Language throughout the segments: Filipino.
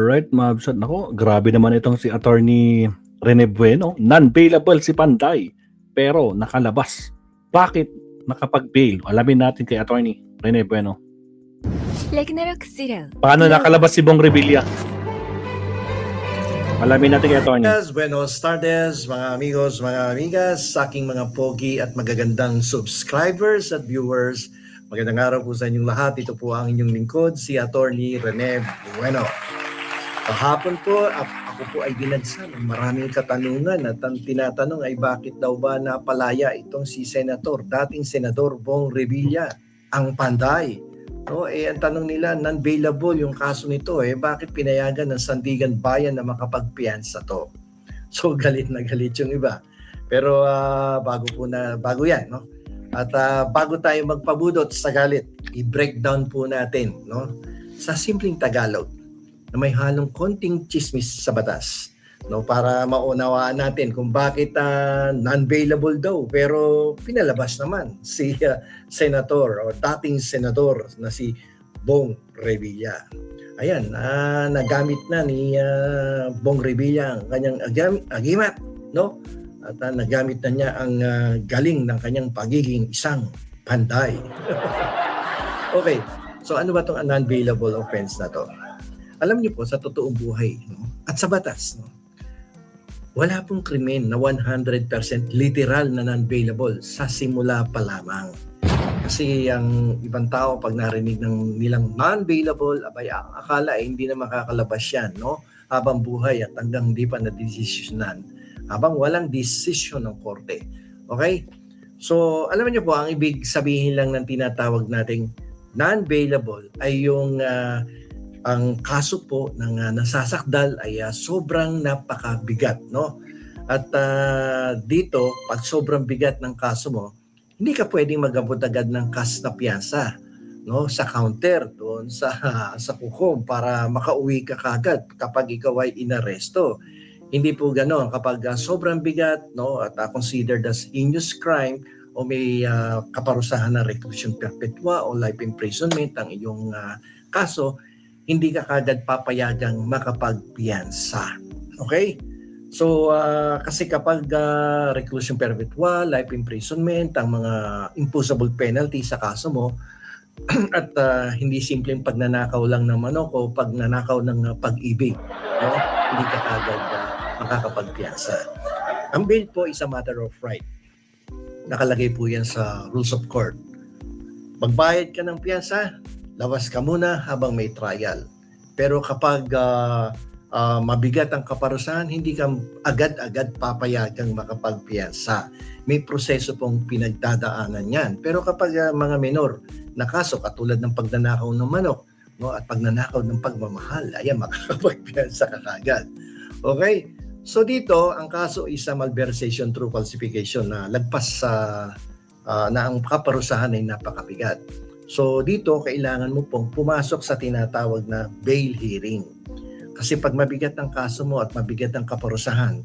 Alright, mabsat. Naku, grabe naman itong si Attorney Rene Bueno. Non-bailable si Panday, pero nakalabas. Bakit nakapag-bail? Alamin natin kay Attorney Rene Bueno. Paano nakalabas si Bong Revilla? Alamin natin kay Attorney. Buenos tardes, mga amigos, mga amigas, sa aking mga pogi at magagandang subscribers at viewers. Magandang araw po sa inyong lahat. Ito po ang inyong lingkod, si Attorney Rene Bueno. Kahapon po, ako po ay binagsan ng maraming katanungan at ang tinatanong ay bakit daw ba napalaya itong si dating Senador Bong Revilla, ang Panday. No, ang tanong nila, non-bailable yung kaso nito, bakit pinayagan ng Sandigan Bayan na makapagpiyansa to? So galit na galit yung iba. Pero bago yan, no? At bago tayo magpabudot sa galit, i-breakdown po natin, no? Sa simpleng Tagalog, na may halong konting chismis sa batas, no, para maunawaan natin kung bakit non-bailable daw pero pinalabas naman si senator o dating senador na si Bong Revilla. Ayan, nagamit na ni Bong Revilla ang kanyang agimat, no? At nagamit na niya ang galing ng kanyang pagiging isang panday. Okay, so ano ba itong non-bailable offense na to? Alam niyo po, sa totoong buhay, no, at sa batas, no, wala pong krimen na 100% literal na non-bailable sa simula pa lamang. Kasi ang ibang tao, pag narinig ng nilang non-bailable, abay, akala hindi na makakalabas yan, no, habang buhay at hanggang hindi pa na-desisyonan, habang walang desisyon ng korte. Okay? So, alam niyo po, ang ibig sabihin lang ng tinatawag nating non-bailable ay yung ang kaso po ng nasasakdal ay sobrang napakabigat, no? At dito, pag sobrang bigat ng kaso mo, hindi ka pwedeng mag-abot agad ng cash na piyansa, no? Sa counter doon sa kukom para makauwi ka kagad kapag ikaw ay inaresto. Hindi po ganoon kapag sobrang bigat, no, at considered as heinous crime o may kaparusahan na reclusion perpetua o life imprisonment ang iyong kaso, hindi ka kagad papayagang makapagpiyansa. Okay? So, kasi kapag reclusion perpetua, life imprisonment, ang mga imposable penalty sa kaso mo, at hindi simpleng pagnanakaw lang ng manok o pagnanakaw ng pag-ibig, no? Hindi ka kagad makakapagpiyansa. Ang bail po is a matter of right. Nakalagay po yan sa rules of court. Magbayad ka ng piyansa, lawas ka muna habang may trial. Pero kapag mabigat ang kaparusahan, hindi ka agad-agad papayagang makapagpiyansa. May proseso pong pinagdadaanan yan. Pero kapag mga minor na kaso, katulad ng pagnanakaw ng manok, no, at pagnanakaw ng pagmamahal, ayan, makakapagpiyansa ka kagad. Okay? So dito, ang kaso is malversation through falsification na lagpas na ang kaparusahan ay napakabigat. So dito, kailangan mo pong pumasok sa tinatawag na bail hearing. Kasi pag mabigat ang kaso mo at mabigat ang kaparusahan,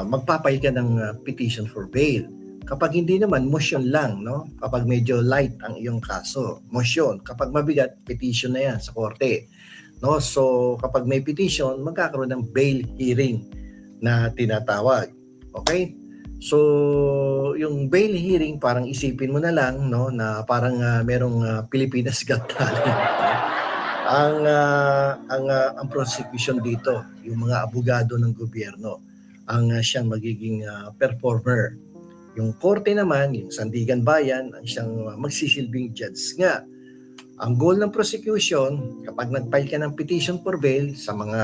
magpapile ka ng petition for bail. Kapag hindi naman, motion lang, no? Kapag medyo light ang iyong kaso, motion. Kapag mabigat, petition na yan sa korte. No? So kapag may petition, magkakaroon ng bail hearing na tinatawag. Okay? So, yung bail hearing, parang isipin mo na lang, no, na parang merong Pilipinas Got Talent. Ang prosecution dito, yung mga abogado ng gobyerno, ang siyang magiging performer. Yung korte naman, yung Sandigan Bayan, ang siyang magsisilbing judge nga. Ang goal ng prosecution, kapag nag-file ka ng petition for bail sa mga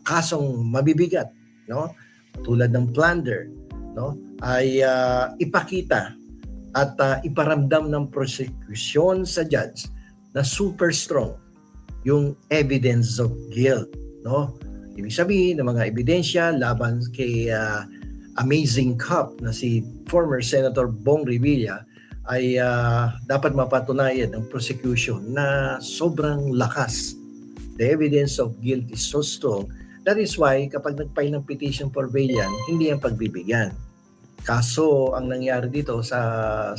kasong mabibigat, no, tulad ng plunder, no, ay ipakita at iparamdam ng prosecution sa judge na super strong yung evidence of guilt, no? Ibig sabihin ng mga ebidensya laban kay amazing cop na si former Senator Bong Revilla ay dapat mapatunayan ng prosecution na sobrang lakas. The evidence of guilt is so strong. That is why kapag nag-file ng petition for bail yan, hindi yan pagbibigyan. Kaso ang nangyari dito sa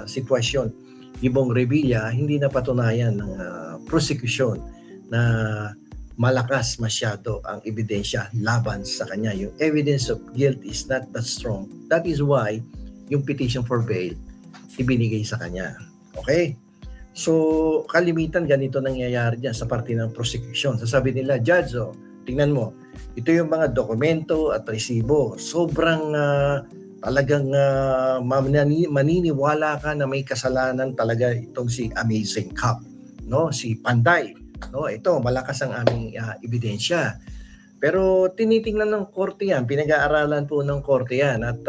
sitwasyon ni Bong Revilla, hindi napatunayan ng prosecution na malakas masyado ang ebidensya laban sa kanya. Yung evidence of guilt is not that strong. That is why yung petition for bail ibinigay sa kanya. Okay? So, kalimitan ganito nangyayari dyan sa parte ng prosecution. Sasabi nila, Judge, tingnan mo, ito yung mga dokumento at resibo. Sobrang talagang maniniwala ka na may kasalanan talaga itong si Amazing Cup, no? Si Panday. No, ito malakas ang aming ebidensya. Pero tinitingnan ng korte yan, pinag-aaralan po ng korte yan. At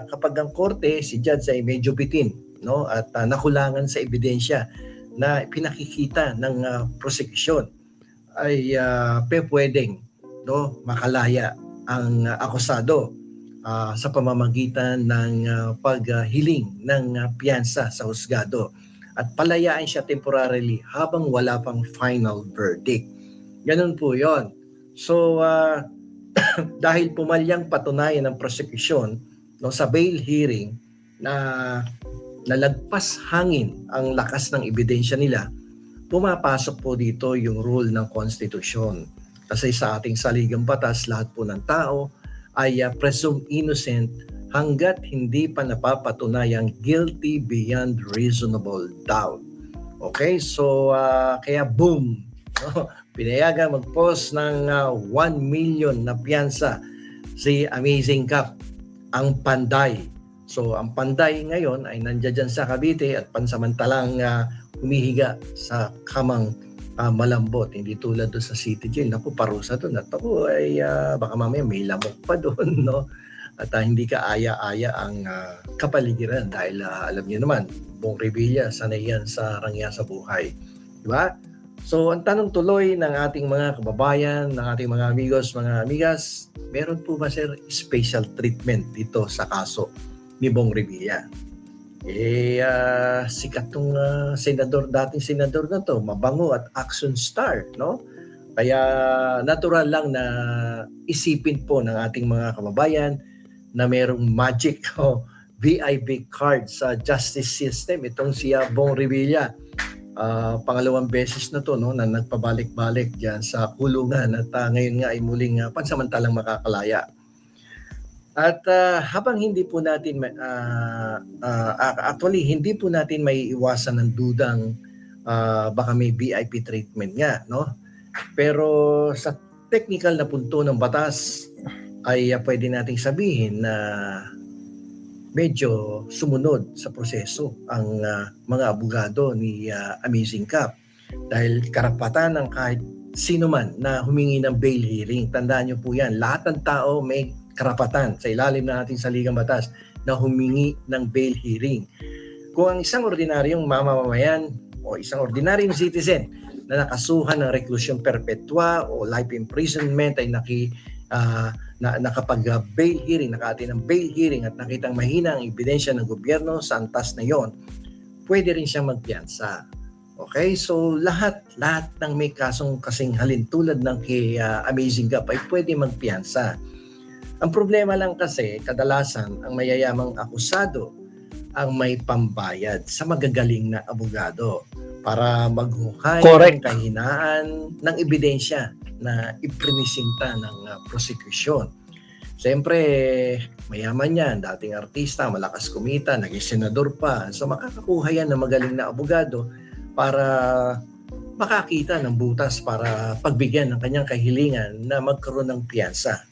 kapag ang korte, si judge ay medyo bitin, no? At nakulangan sa ebidensya na pinakikita ng prosecution, ay pwedeng, no, makalaya ang akusado sa pamamagitan ng paghiling ng piyansa sa husgado at palayaan siya temporarily habang wala pang final verdict. Ganun po yon. So, dahil pumalyang patunayan ng prosecution, no, sa bail hearing na nalagpas hangin ang lakas ng ebidensya nila, pumapasok po dito yung rule ng konstitusyon. Kasi sa ating saligang batas, lahat po ng tao ay presumed innocent hanggat hindi pa napapatunayang guilty beyond reasonable doubt. Okay, so kaya boom, no? Pinayagan mag-post ng 1 million na piyansa si Amazing Cup, ang Panday. So ang Panday ngayon ay nandiyan sa Cavite at pansamantalang humihiga sa kamang malambot, hindi tulad doon sa City Jail. Naku, parusa doon. At ako ay baka mamaya may lamok pa doon, no? At hindi ka aya-aya ang kapaligiran dahil alam niyo naman, Bong Revilla, sanay yan sa rangya sa buhay. Diba? So, ang tanong tuloy ng ating mga kababayan, ng ating mga amigos, mga amigas, meron po ba, sir, special treatment dito sa kaso ni Bong Revilla? Sikat tong senador, dating senador na to, mabango at action star, no? Kaya natural lang na isipin po ng ating mga kababayan na merong magic o VIP card sa justice system. Itong si Bong Revilla, pangalawang beses na to, no, na nagpabalik-balik diyan sa kulungan at ngayon nga ay muling pansamantalang makakalaya. At habang hindi po natin actually hindi po natin maiiwasan ng dudang baka may VIP treatment nga, no? Pero sa technical na punto ng batas ay pwede nating sabihin na medyo sumunod sa proseso ang mga abogado ni Amazing Cup dahil karapatan ng kahit sino man na humingi ng bail hearing. Tandaan niyo po yan, lahat ng tao may karapatan sa ilalim ng ating saligang batas na humingi ng bail hearing. Kung ang isang ordinaryong mamamayan o isang ordinaryong citizen na nakasuhan ng reklusyon perpetua o life imprisonment ay nakapag-bail hearing, nakaatin ng bail hearing at nakitang mahina ang ebidensya ng gobyerno sa antas na yon, pwede rin siyang magpiyansa. Okay? So lahat ng may kasong kasing halin tulad ng kay Amazing Cup ay pwede magpiyansa. Ang problema lang kasi, kadalasan ang mayayamang akusado ang may pambayad sa magagaling na abogado para maghukay ng kahinaan ng ebidensya na iprinisinta ng prosecution. Siyempre, mayaman yan, dating artista, malakas kumita, naging senador pa. So makakakuha yan ng magaling na abogado para makakita ng butas para pagbigyan ng kanyang kahilingan na magkaroon ng piyansa.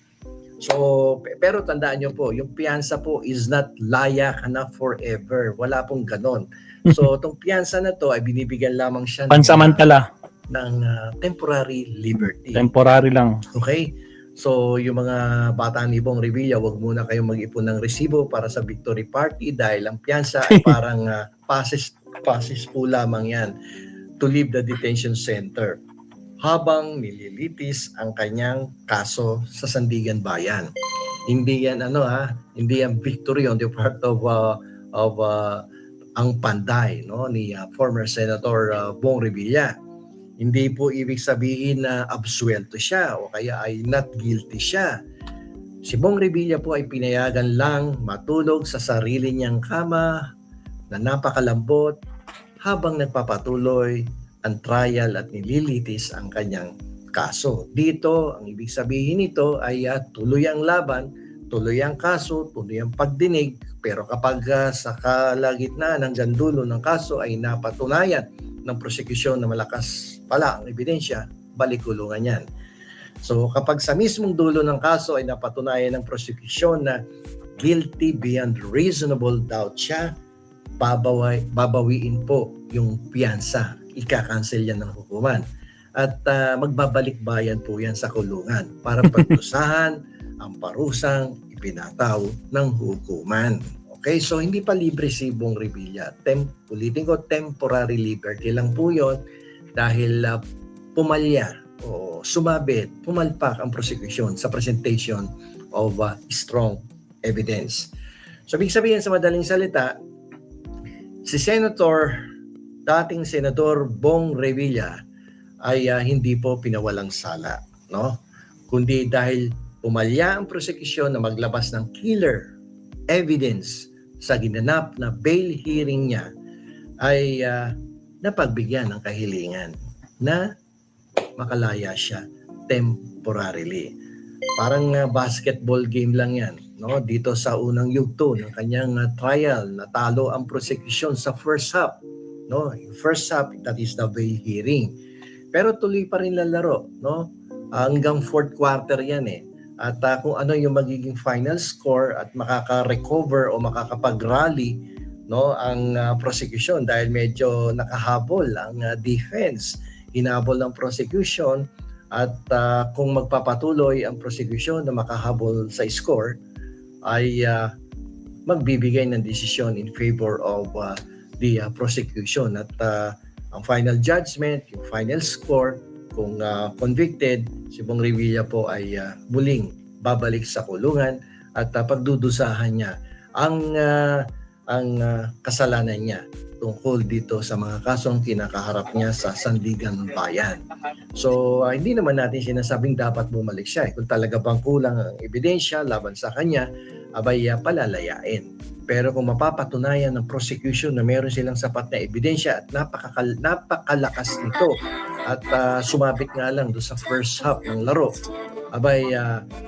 So, pero tandaan nyo po, yung piyansa po is not layak na forever. Wala pong ganon. So, itong piyansa na to ay binibigyan lamang siya pansamantala ng temporary liberty. Temporary lang. Okay? So, yung mga bata ni Bong Revilla, wag muna kayong mag-ipon ng resibo para sa victory party dahil ang piyansa ay parang passes po lamang yan to leave the detention center habang nililitis ang kanyang kaso sa Sandigan Bayan. Hindi yan hindi yan victory on the part of ang Panday, no, ni former Senator Bong Revilla. Hindi po ibig sabihin na absuelto siya o kaya ay not guilty siya. Si Bong Revilla po ay pinayagan lang matulog sa sarili niyang kama na napakalambot habang nagpapatuloy ang trial at nililitis ang kanyang kaso. Dito, ang ibig sabihin nito ay tuloy ang laban, tuloy ang kaso, tuloy ang pagdinig, pero kapag sa kalagitnaan hanggang dulo ng kaso ay napatunayan ng prosekusyon na malakas pala ang ebidensya, balik kulungan yan. So kapag sa mismong dulo ng kaso ay napatunayan ng prosekusyon na guilty beyond reasonable doubt siya, babawiin po yung piyansa, ika-cancel yan ng hukuman. At magbabalik bayan po yan sa kulungan para pagdusahan ang parusang ipinataw ng hukuman. Okay, so hindi pa libre si Bong Revilla. Ulitin ko, temporary liberty lang po yun dahil pumalya o sumabit, pumalpak ang prosecution sa presentation of strong evidence. So, ibig sabihin sa madaling salita, si dating Senador Bong Revilla ay hindi po pinawalang sala, no? Kundi dahil pumalya ang prosecution na maglabas ng killer evidence sa ginanap na bail hearing niya, ay napagbigyan ng kahilingan na makalaya siya temporarily. Parang basketball game lang yan, no? Dito sa unang yugto ng kanyang trial, natalo ang prosecution sa first half, no? First half, that is the bail hearing. Pero tuloy pa rin lalaro, no? Hanggang fourth quarter yan eh. At kung ano yung magiging final score at makaka-recover o makakapag-rally, no, ang prosecution dahil medyo nakahabol ang defense, hinabol ng prosecution, at kung magpapatuloy ang prosecution na makahabol sa score ay magbibigay ng desisyon in favor of the prosecution. At ang final judgment, yung final score, kung convicted, si Bong Revilla po ay muling babalik sa kulungan at pagdudusahan niya ang kasalanan niya tungkol dito sa mga kasong kinakaharap niya sa Sandigan Bayan. So, hindi naman natin sinasabing dapat bumalik siya. Kung talaga bang kulang ang ebidensya laban sa kanya, abay palalayain. Pero kung mapapatunayan ng prosecution na meron silang sapat na ebidensya at napakalakas nito at sumabit nga lang doon sa first half ng laro, abay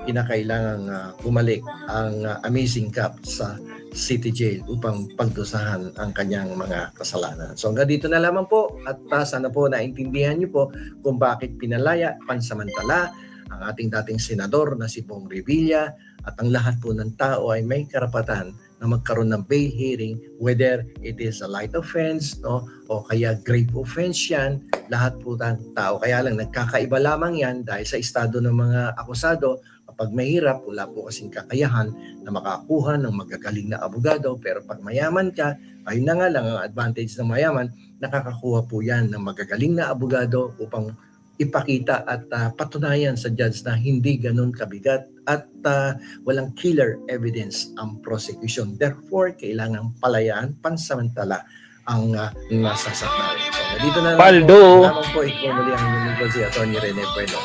kinakailangang bumalik ang Amazing Cup sa City Jail upang pagdusahan ang kanyang mga kasalanan. So hanggang dito na lamang po at sana po naintindihan niyo po kung bakit pinalaya pansamantala ang ating dating senador na si Bong Revilla, at ang lahat po ng tao ay may karapatan na magkaroon ng bail hearing, whether it is a light offense, no, o kaya grave offense yan, lahat po ng tao. Kaya lang nagkakaiba lamang yan dahil sa estado ng mga akusado. Kapag mahirap, wala po kasing kakayahan na makakuha ng magagaling na abogado. Pero pag mayaman ka, ayun na nga lang ang advantage ng mayaman, nakakakuha po yan ng magagaling na abogado upang ipakita at patunayan sa judge na hindi ganun kabigat at walang killer evidence ang prosecution. Therefore, kailangang palayaan pansamantala ang nasasaktan. So, dito na lang Paldo! po ikaw muli ang inyong si Atty. Rene Bueno.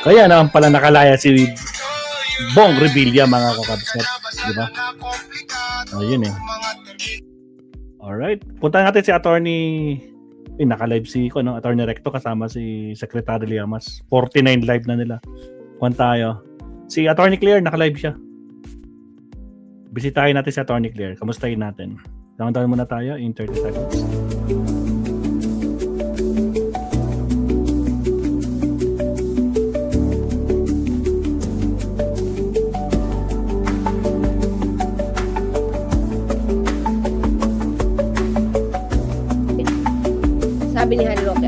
Kaya naman pala nakalaya si Bong Revilla, mga kakabsat. Di ba? Ayun eh. Alright. Punta natin si Attorney... naka-live si Attorney Recto kasama si Secretary Llamas. 49 live na nila. Kuhan tayo. Si Attorney Claire, naka-live siya. Bisitahin natin si Attorney Claire. Kamustahin natin. Daman-daman muna tayo in 30 seconds. Sabi ni Harry Roque,